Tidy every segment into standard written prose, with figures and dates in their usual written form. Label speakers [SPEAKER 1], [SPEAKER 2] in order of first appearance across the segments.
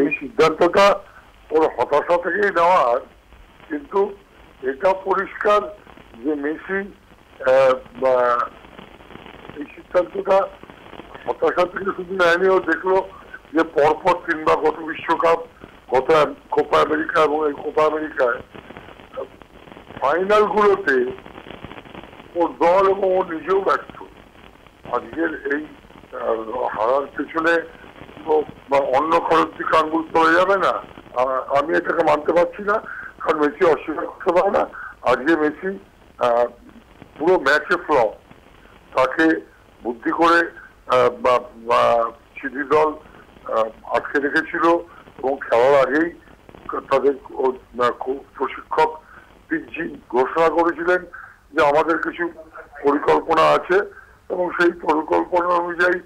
[SPEAKER 1] এই সিদ্ধান্তটা ওর হতাশা থেকেই নেওয়ার, কিন্তু এটা পরিষ্কার যে মেসি এই সিদ্ধান্তটা হতাশা থেকে শুধু নেয়নি, ও দেখলো যে পরপর তিনবার গত বিশ্বকাপ, গত কোপা আমেরিকা এবং এই কোপা আমেরিকায় ফাইনাল গুলোতে ওর দল এবং ও নিজেও ব্যর্থ। আজকের এই হারার পেছনে অন্য কারোর দিকে আঙ্গুল চলে যাবে না, আমি এটাকে মানতে পারছি না। কারণ মেসি অস্বীকার করতে পারে না আজকে মেসি পুরো ম্যাচে ফ্লপ। তাকে বুদ্ধি করে সিদ্ধি দল আটকে রেখেছিল এবং খেলার আগেই তাদের প্রশিক্ষক পিজি ঘোষণা করেছিলেন যে আমাদের কিছু পরিকল্পনা আছে, এবং সেই পরিকল্পনা অনুযায়ী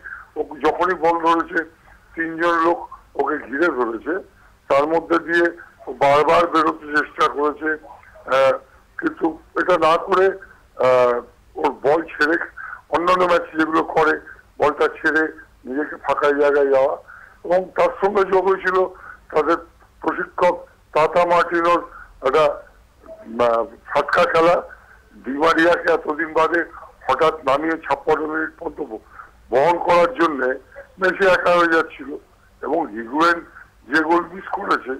[SPEAKER 1] যখনই বল ধরেছে তিনজন লোক ওকে ঘিরে ধরেছে, তার মধ্যে দিয়ে বারবার বেরোতে চেষ্টা করেছে, কিন্তু এটা না করে ওর বল ছেড়ে অন্যান্য ম্যাচ যেগুলো করে বলটা ছেড়ে নিজেকে ফাঁকা জায়গায় যাওয়া, এবং তার সঙ্গে যোগ হয়েছিল তাদের প্রশিক্ষক টাটা মার্টিনোর একটা ফাটকা খেলা। ডিমারিয়াকে এতদিন বাদে হঠাৎ নামিয়ে 56 মিনিট পর্যন্ত বহন করার জন্য মেসি একা হয়ে যাচ্ছিল, এবং হিগুয়েন যে গোল মিস করেছে